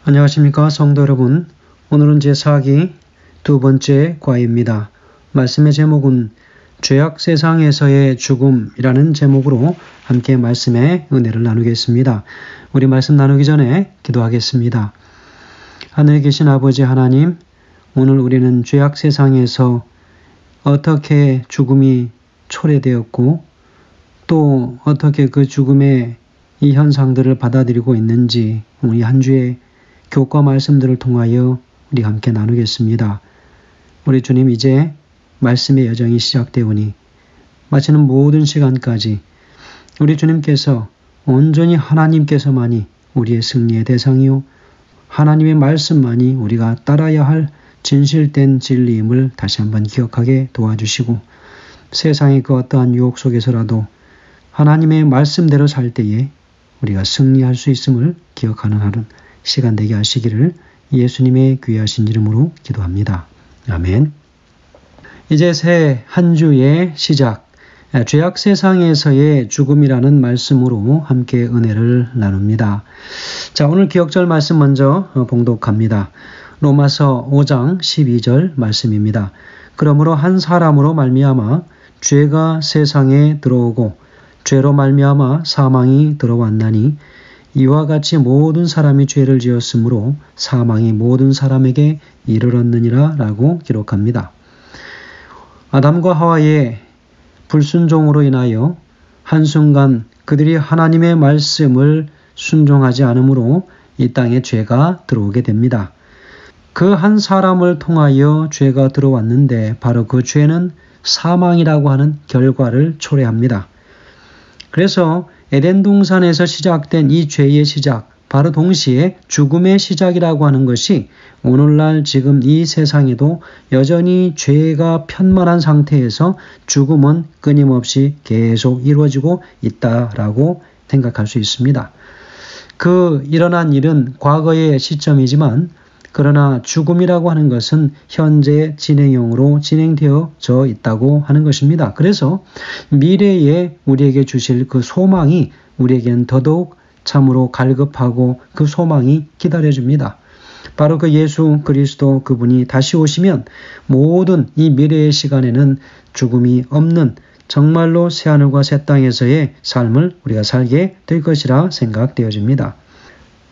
안녕하십니까 성도 여러분. 오늘은 제4기 두 번째 과입니다. 말씀의 제목은 죄악 세상에서의 죽음이라는 제목으로 함께 말씀의 은혜를 나누겠습니다. 우리 말씀 나누기 전에 기도하겠습니다. 하늘에 계신 아버지 하나님, 오늘 우리는 죄악 세상에서 어떻게 죽음이 초래되었고 또 어떻게 그 죽음의 이 현상들을 받아들이고 있는지 우리 한 주의 교과 말씀들을 통하여 우리 함께 나누겠습니다. 우리 주님, 이제 말씀의 여정이 시작되오니 마치는 모든 시간까지 우리 주님께서 온전히 하나님께서만이 우리의 승리의 대상이요 하나님의 말씀만이 우리가 따라야 할 진실된 진리임을 다시 한번 기억하게 도와주시고, 세상의 그 어떠한 유혹 속에서라도 하나님의 말씀대로 살 때에 우리가 승리할 수 있음을 기억하는 하루 시간 되게 하시기를 예수님의 귀하신 이름으로 기도합니다. 아멘. 이제 새 한 주의 시작, 죄악 세상에서의 죽음이라는 말씀으로 함께 은혜를 나눕니다. 자, 오늘 기억절 말씀 먼저 봉독합니다. 로마서 5장 12절 말씀입니다. 그러므로 한 사람으로 말미암아 죄가 세상에 들어오고 죄로 말미암아 사망이 들어왔나니 이와 같이 모든 사람이 죄를 지었으므로 사망이 모든 사람에게 이르렀느니라 라고 기록합니다. 아담과 하와의 불순종으로 인하여 한순간 그들이 하나님의 말씀을 순종하지 않으므로 이 땅에 죄가 들어오게 됩니다. 그 한 사람을 통하여 죄가 들어왔는데 바로 그 죄는 사망이라고 하는 결과를 초래합니다. 그래서 에덴 동산에서 시작된 이 죄의 시작, 바로 동시에 죽음의 시작이라고 하는 것이 오늘날 지금 이 세상에도 여전히 죄가 편만한 상태에서 죽음은 끊임없이 계속 이루어지고 있다라고 생각할 수 있습니다. 그 일어난 일은 과거의 시점이지만 그러나 죽음이라고 하는 것은 현재 진행형으로 진행되어져 있다고 하는 것입니다. 그래서 미래에 우리에게 주실 그 소망이 우리에겐 더더욱 참으로 갈급하고 그 소망이 기다려집니다. 바로 그 예수 그리스도 그분이 다시 오시면 모든 이 미래의 시간에는 죽음이 없는 정말로 새하늘과 새 땅에서의 삶을 우리가 살게 될 것이라 생각되어집니다.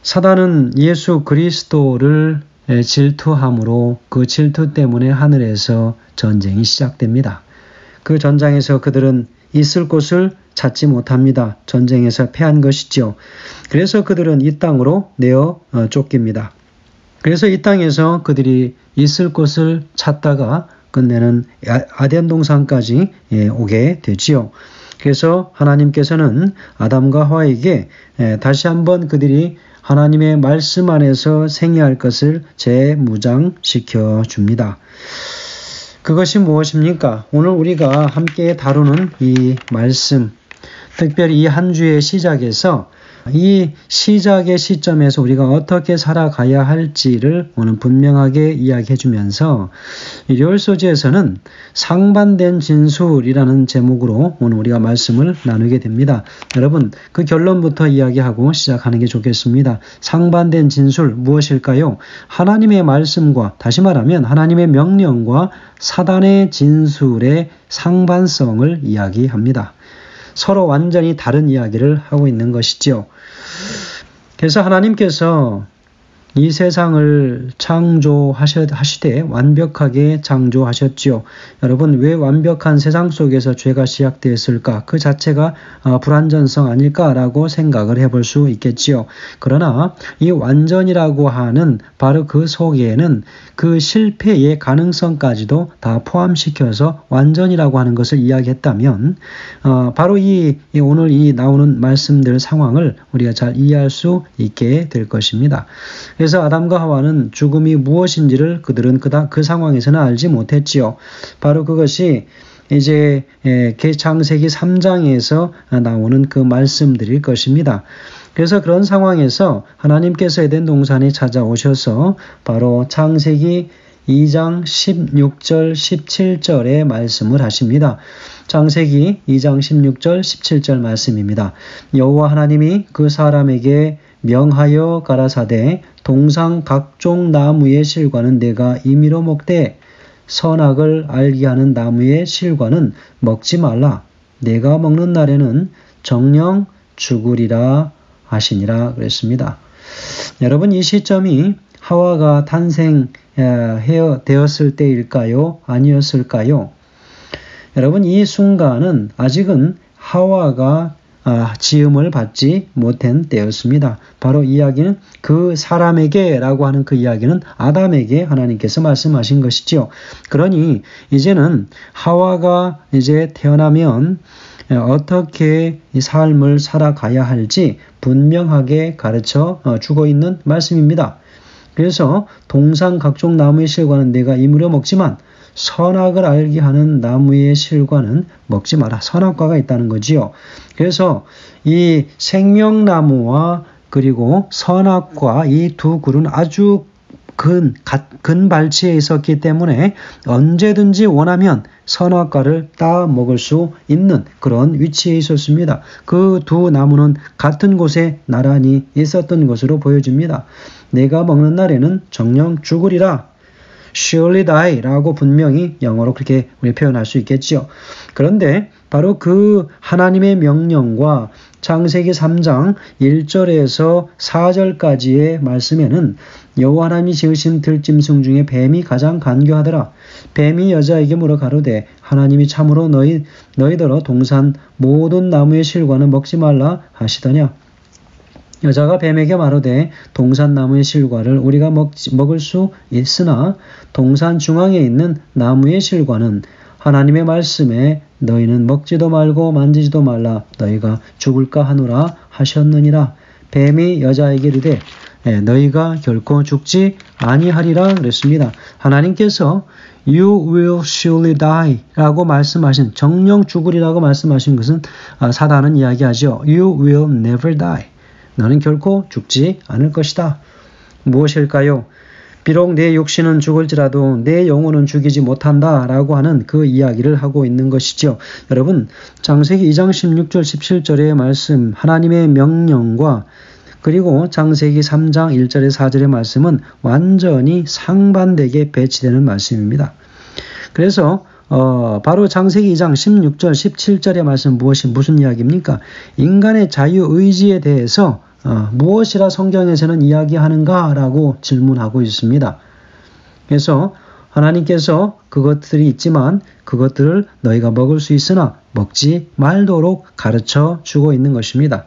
사단은 예수 그리스도를 질투함으로 그 질투 때문에 하늘에서 전쟁이 시작됩니다. 그 전장에서 그들은 있을 곳을 찾지 못합니다. 전쟁에서 패한 것이죠. 그래서 그들은 이 땅으로 내어 쫓깁니다. 그래서 이 땅에서 그들이 있을 곳을 찾다가 끝내는 아덴 동산까지 오게 되지요. 그래서 하나님께서는 아담과 하와에게 다시 한번 그들이 하나님의 말씀 안에서 생애할 것을 재무장시켜 줍니다. 그것이 무엇입니까? 오늘 우리가 함께 다루는 이 말씀, 특별히 이 한 주의 시작에서 이 시작의 시점에서 우리가 어떻게 살아가야 할지를 오늘 분명하게 이야기해 주면서 일요일 소지에서는 상반된 진술이라는 제목으로 오늘 우리가 말씀을 나누게 됩니다. 여러분, 그 결론부터 이야기하고 시작하는 게 좋겠습니다. 상반된 진술 무엇일까요? 하나님의 말씀과, 다시 말하면 하나님의 명령과 사단의 진술의 상반성을 이야기합니다. 서로 완전히 다른 이야기를 하고 있는 것이지요. 그래서 하나님께서 이 세상을 창조하시되 완벽하게 창조하셨지요. 여러분, 왜 완벽한 세상 속에서 죄가 시작되었을까? 그 자체가 불완전성 아닐까라고 생각을 해볼 수 있겠지요. 그러나 이 완전이라고 하는 바로 그 속에는 그 실패의 가능성까지도 다 포함시켜서 완전이라고 하는 것을 이야기했다면 바로 이 오늘 이 나오는 말씀들 상황을 우리가 잘 이해할 수 있게 될 것입니다. 그래서 아담과 하와는 죽음이 무엇인지를 그들은 그 상황에서는 알지 못했지요. 바로 그것이 이제 창세기 3장에서 나오는 그 말씀들일 것입니다. 그래서 그런 상황에서 하나님께서 에덴 동산에 찾아오셔서 바로 창세기 2장 16절 17절의 말씀을 하십니다. 창세기 2장 16절 17절 말씀입니다. 여호와 하나님이 그 사람에게 명하여 가라사대 동상 각종 나무의 실과는 내가 임의로 먹되 선악을 알게 하는 나무의 실과는 먹지 말라. 내가 먹는 날에는 정령 죽으리라 하시니라 그랬습니다. 여러분, 이 시점이 하와가 탄생되었을 때일까요? 아니었을까요? 여러분, 이 순간은 아직은 하와가 지음을 받지 못한 때였습니다. 바로 이야기는 그 사람에게 라고 하는 그 이야기는 아담에게 하나님께서 말씀하신 것이죠. 그러니 이제는 하와가 이제 태어나면 어떻게 이 삶을 살아가야 할지 분명하게 가르쳐 주고 있는 말씀입니다. 그래서 동상 각종 나무의 실과는 내가 임의로 먹지만 선악을 알게 하는 나무의 실과는 먹지 마라. 선악과가 있다는 거지요. 그래서 이 생명나무와 그리고 선악과 이 두 그루는 아주 근발치에 있었기 때문에 언제든지 원하면 선악과를 따 먹을 수 있는 그런 위치에 있었습니다. 그 두 나무는 같은 곳에 나란히 있었던 것으로 보여집니다. 내가 먹는 날에는 정녕 죽으리라. surely die 라고 분명히 영어로 그렇게 우리 표현할 수 있겠죠. 그런데 바로 그 하나님의 명령과 창세기 3장 1절에서 4절까지의 말씀에는 여호와 하나님이 지으신 들짐승 중에 뱀이 가장 간교하더라. 뱀이 여자에게 물어 가로되 하나님이 참으로 너희더러 동산 모든 나무의 실과는 먹지 말라 하시더냐. 여자가 뱀에게 말하되 동산 나무의 실과를 우리가 먹을 수 있으나 동산 중앙에 있는 나무의 실과는 하나님의 말씀에 너희는 먹지도 말고 만지지도 말라 너희가 죽을까 하노라 하셨느니라. 뱀이 여자에게 이르되 너희가 결코 죽지 아니하리라 그랬습니다. 하나님께서 You will surely die 라고 말씀하신 정령 죽으리라고 말씀하신 것은 사단은 이야기하죠. You will never die. 너는 결코 죽지 않을 것이다. 무엇일까요? 비록 내 육신은 죽을지라도 내 영혼은 죽이지 못한다 라고 하는 그 이야기를 하고 있는 것이죠. 여러분, 창세기 2장 16절 17절의 말씀 하나님의 명령과 그리고 창세기 3장 1절에 4절의 말씀은 완전히 상반되게 배치되는 말씀입니다. 그래서 바로 창세기 2장 16절 17절의 말씀 무슨 이야기입니까? 인간의 자유의지에 대해서 무엇이라 성경에서는 이야기하는가 라고 질문하고 있습니다. 그래서 하나님께서 그것들이 있지만 그것들을 너희가 먹을 수 있으나 먹지 말도록 가르쳐 주고 있는 것입니다.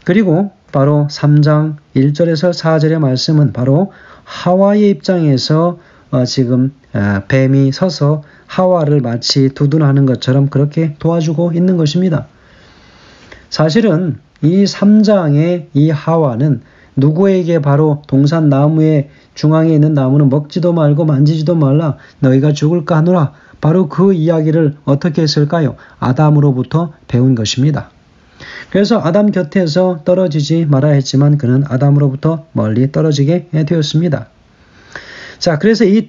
그리고 바로 3장 1절에서 4절의 말씀은 바로 하와의 입장에서 지금 뱀이 서서 하와를 마치 두둔하는 것처럼 그렇게 도와주고 있는 것입니다. 사실은 이 3장의 이 하와는 누구에게 바로 동산 나무의 중앙에 있는 나무는 먹지도 말고 만지지도 말라 너희가 죽을까 하노라 바로 그 이야기를 어떻게 했을까요? 아담으로부터 배운 것입니다. 그래서 아담 곁에서 떨어지지 말아야 했지만 그는 아담으로부터 멀리 떨어지게 되었습니다. 자, 그래서 이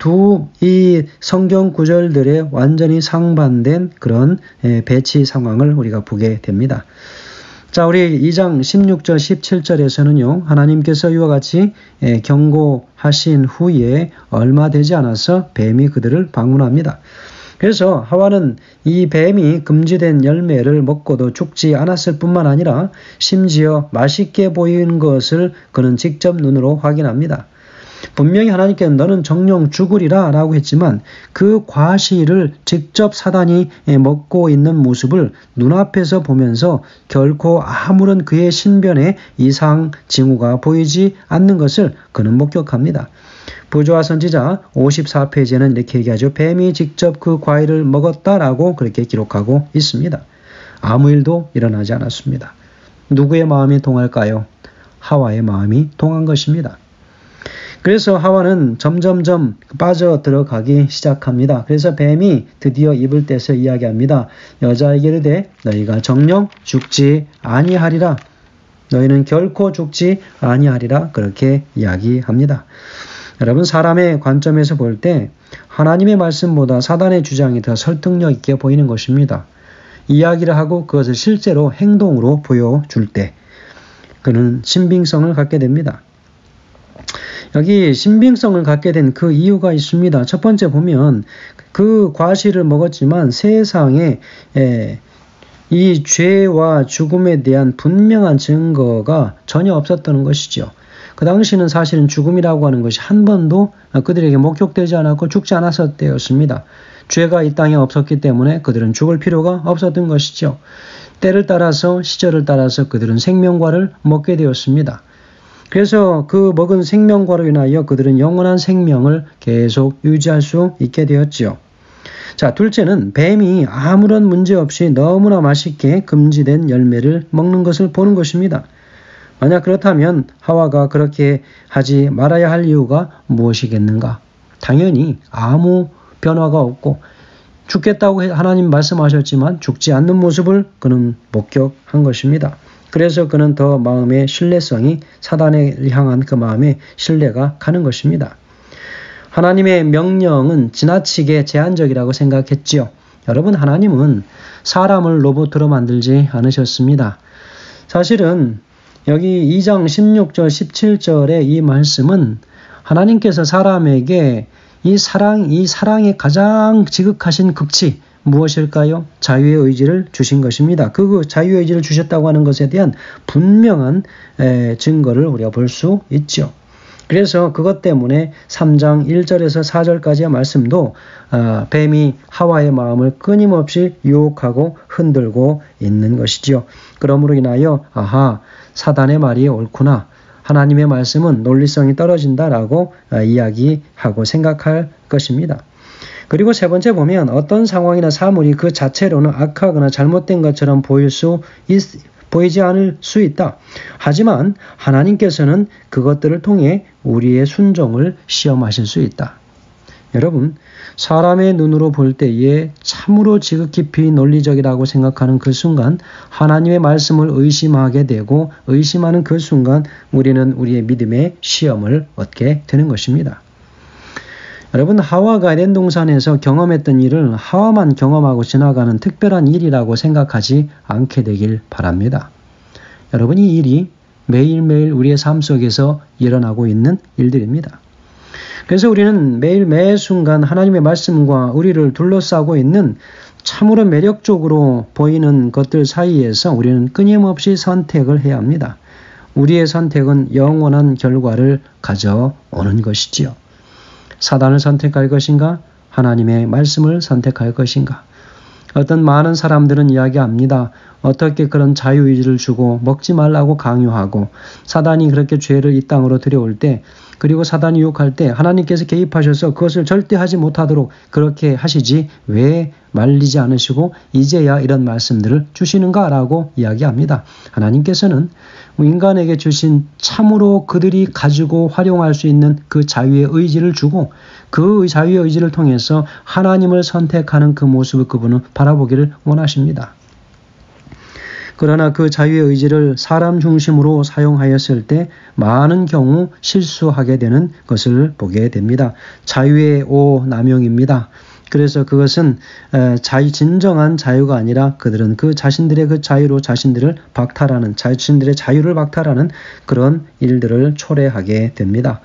성경 구절들의 완전히 상반된 그런 배치 상황을 우리가 보게 됩니다. 자, 우리 2장 16절 17절에서는요. 하나님께서 이와 같이 경고하신 후에 얼마 되지 않아서 뱀이 그들을 방문합니다. 그래서 하와는 이 뱀이 금지된 열매를 먹고도 죽지 않았을 뿐만 아니라 심지어 맛있게 보이는 것을 그는 직접 눈으로 확인합니다. 분명히 하나님께는 너는 정령 죽으리라 라고 했지만 그 과실을 직접 사단이 먹고 있는 모습을 눈앞에서 보면서 결코 아무런 그의 신변에 이상 징후가 보이지 않는 것을 그는 목격합니다. 부조화 선지자 54페이지에는 이렇게 얘기하죠. 뱀이 직접 그 과일을 먹었다라고 그렇게 기록하고 있습니다. 아무 일도 일어나지 않았습니다. 누구의 마음이 동할까요? 하와의 마음이 동한 것입니다. 그래서 하와는 점점점 빠져들어가기 시작합니다. 그래서 뱀이 드디어 입을 떼서 이야기합니다. 여자에게 이르되 너희가 정녕 죽지 아니하리라. 너희는 결코 죽지 아니하리라. 그렇게 이야기합니다. 여러분, 사람의 관점에서 볼 때 하나님의 말씀보다 사단의 주장이 더 설득력 있게 보이는 것입니다. 이야기를 하고 그것을 실제로 행동으로 보여줄 때 그는 신빙성을 갖게 됩니다. 여기 신빙성을 갖게 된 그 이유가 있습니다. 첫 번째 보면 그 과실을 먹었지만 세상에 이 죄와 죽음에 대한 분명한 증거가 전혀 없었던 것이죠. 그 당시는 사실은 죽음이라고 하는 것이 한 번도 그들에게 목격되지 않았고 죽지 않았을 때였습니다. 죄가 이 땅에 없었기 때문에 그들은 죽을 필요가 없었던 것이죠. 때를 따라서 시절을 따라서 그들은 생명과를 먹게 되었습니다. 그래서 그 먹은 생명과로 인하여 그들은 영원한 생명을 계속 유지할 수 있게 되었지요. 자, 둘째는 뱀이 아무런 문제 없이 너무나 맛있게 금지된 열매를 먹는 것을 보는 것입니다. 만약 그렇다면 하와가 그렇게 하지 말아야 할 이유가 무엇이겠는가? 당연히 아무 변화가 없고 죽겠다고 하나님 말씀하셨지만 죽지 않는 모습을 그는 목격한 것입니다. 그래서 그는 더 마음의 신뢰성이 사단에 향한 그 마음의 신뢰가 가는 것입니다. 하나님의 명령은 지나치게 제한적이라고 생각했지요. 여러분, 하나님은 사람을 로봇으로 만들지 않으셨습니다. 사실은 여기 2장 16절 17절의 이 말씀은 하나님께서 사람에게 이 사랑의 가장 지극하신 극치 무엇일까요? 자유의 의지를 주신 것입니다. 그 자유의 의지를 주셨다고 하는 것에 대한 분명한 증거를 우리가 볼 수 있죠. 그래서 그것 때문에 3장 1절에서 4절까지의 말씀도 뱀이 하와의 마음을 끊임없이 유혹하고 흔들고 있는 것이지요. 그러므로 인하여 사단의 말이 옳구나. 하나님의 말씀은 논리성이 떨어진다라고 이야기하고 생각할 것입니다. 그리고 세 번째 보면 어떤 상황이나 사물이 그 자체로는 악하거나 잘못된 것처럼 보이지 않을 수 있다. 하지만 하나님께서는 그것들을 통해 우리의 순종을 시험하실 수 있다. 여러분, 사람의 눈으로 볼 때에 참으로 지극히 비논리적이라고 생각하는 그 순간 하나님의 말씀을 의심하게 되고 의심하는 그 순간 우리는 우리의 믿음의 시험을 얻게 되는 것입니다. 여러분, 하와가 에덴 동산에서 경험했던 일을 하와만 경험하고 지나가는 특별한 일이라고 생각하지 않게 되길 바랍니다. 여러분, 이 일이 매일매일 우리의 삶 속에서 일어나고 있는 일들입니다. 그래서 우리는 매일 매 순간 하나님의 말씀과 우리를 둘러싸고 있는 참으로 매력적으로 보이는 것들 사이에서 우리는 끊임없이 선택을 해야 합니다. 우리의 선택은 영원한 결과를 가져오는 것이지요. 사단을 선택할 것인가? 하나님의 말씀을 선택할 것인가? 어떤 많은 사람들은 이야기합니다. 어떻게 그런 자유의지를 주고 먹지 말라고 강요하고 사단이 그렇게 죄를 이 땅으로 들여올 때 그리고 사단이 유혹할 때 하나님께서 개입하셔서 그것을 절대 하지 못하도록 그렇게 하시지 왜 말리지 않으시고 이제야 이런 말씀들을 주시는가라고 이야기합니다. 하나님께서는 인간에게 주신 참으로 그들이 가지고 활용할 수 있는 그 자유의 의지를 주고 그 자유의 의지를 통해서 하나님을 선택하는 그 모습을 그분은 바라보기를 원하십니다. 그러나 그 자유의 의지를 사람 중심으로 사용하였을 때 많은 경우 실수하게 되는 것을 보게 됩니다. 자유의 오남용입니다. 그래서 그것은 진정한 자유가 아니라 그들은 그 자신들의 그 자유로 자신들의 자유를 박탈하는 그런 일들을 초래하게 됩니다.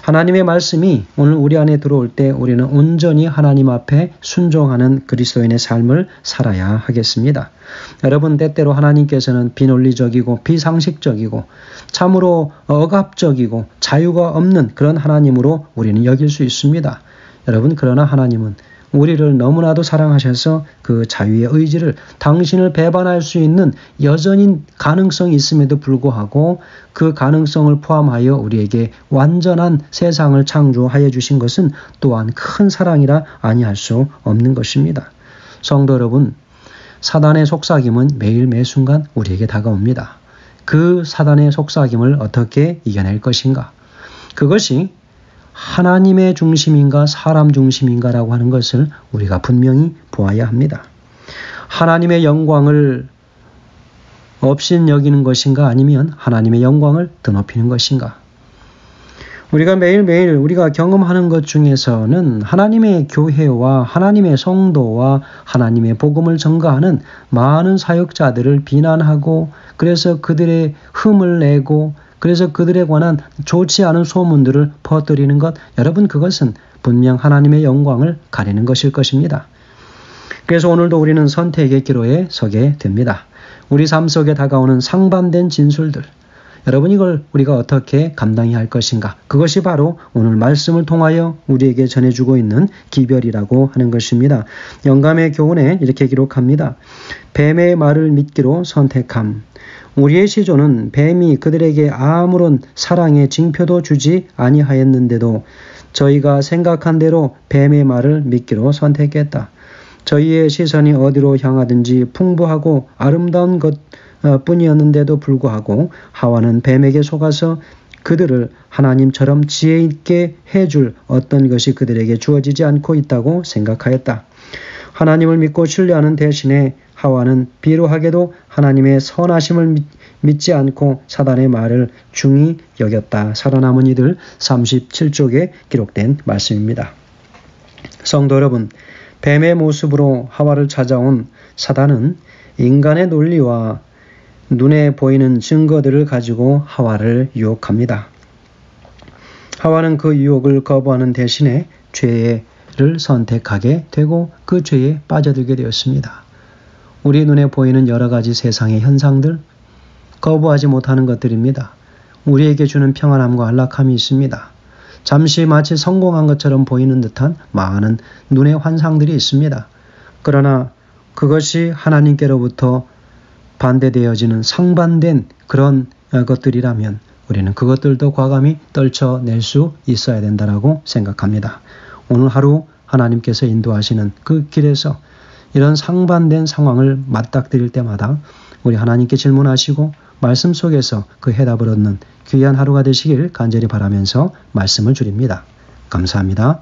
하나님의 말씀이 오늘 우리 안에 들어올 때 우리는 온전히 하나님 앞에 순종하는 그리스도인의 삶을 살아야 하겠습니다. 여러분, 때때로 하나님께서는 비논리적이고 비상식적이고 참으로 억압적이고 자유가 없는 그런 하나님으로 우리는 여길 수 있습니다. 여러분, 그러나 하나님은 우리를 너무나도 사랑하셔서 그 자유의 의지를 당신을 배반할 수 있는 여전히 가능성이 있음에도 불구하고 그 가능성을 포함하여 우리에게 완전한 세상을 창조하여 주신 것은 또한 큰 사랑이라 아니할 수 없는 것입니다. 성도 여러분, 사단의 속삭임은 매일 매 순간 우리에게 다가옵니다. 그 사단의 속삭임을 어떻게 이겨낼 것인가? 그것이 하나님의 중심인가 사람 중심인가라고 하는 것을 우리가 분명히 보아야 합니다. 하나님의 영광을 업신 여기는 것인가 아니면 하나님의 영광을 드높이는 것인가? 우리가 매일매일 우리가 경험하는 것 중에서는 하나님의 교회와 하나님의 성도와 하나님의 복음을 전가하는 많은 사역자들을 비난하고 그래서 그들의 흠을 내고 그래서 그들에 관한 좋지 않은 소문들을 퍼뜨리는 것, 여러분 그것은 분명 하나님의 영광을 가리는 것일 것입니다. 그래서 오늘도 우리는 선택의 기로에 서게 됩니다. 우리 삶 속에 다가오는 상반된 진술들, 여러분 이걸 우리가 어떻게 감당해야 할 것인가? 그것이 바로 오늘 말씀을 통하여 우리에게 전해주고 있는 기별이라고 하는 것입니다. 영감의 교훈에 이렇게 기록합니다. 뱀의 말을 믿기로 선택함. 우리의 시조는 뱀이 그들에게 아무런 사랑의 징표도 주지 아니하였는데도 저희가 생각한 대로 뱀의 말을 믿기로 선택했다. 저희의 시선이 어디로 향하든지 풍부하고 아름다운 것 뿐이었는데도 불구하고 하와는 뱀에게 속아서 그들을 하나님처럼 지혜 있게 해줄 어떤 것이 그들에게 주어지지 않고 있다고 생각하였다. 하나님을 믿고 신뢰하는 대신에 하와는 비루하게도 하나님의 선하심을 믿지 않고 사단의 말을 중히 여겼다. 살아남은 이들 37쪽에 기록된 말씀입니다. 성도 여러분, 뱀의 모습으로 하와를 찾아온 사단은 인간의 논리와 눈에 보이는 증거들을 가지고 하와를 유혹합니다. 하와는 그 유혹을 거부하는 대신에 죄를 선택하게 되고 그 죄에 빠져들게 되었습니다. 우리 눈에 보이는 여러 가지 세상의 현상들, 거부하지 못하는 것들입니다. 우리에게 주는 평안함과 안락함이 있습니다. 잠시 마치 성공한 것처럼 보이는 듯한 많은 눈의 환상들이 있습니다. 그러나 그것이 하나님께로부터 반대되어지는 상반된 그런 것들이라면 우리는 그것들도 과감히 떨쳐낼 수 있어야 된다고 생각합니다. 오늘 하루 하나님께서 인도하시는 그 길에서 이런 상반된 상황을 맞닥뜨릴 때마다 우리 하나님께 질문하시고 말씀 속에서 그 해답을 얻는 귀한 하루가 되시길 간절히 바라면서 말씀을 드립니다. 감사합니다.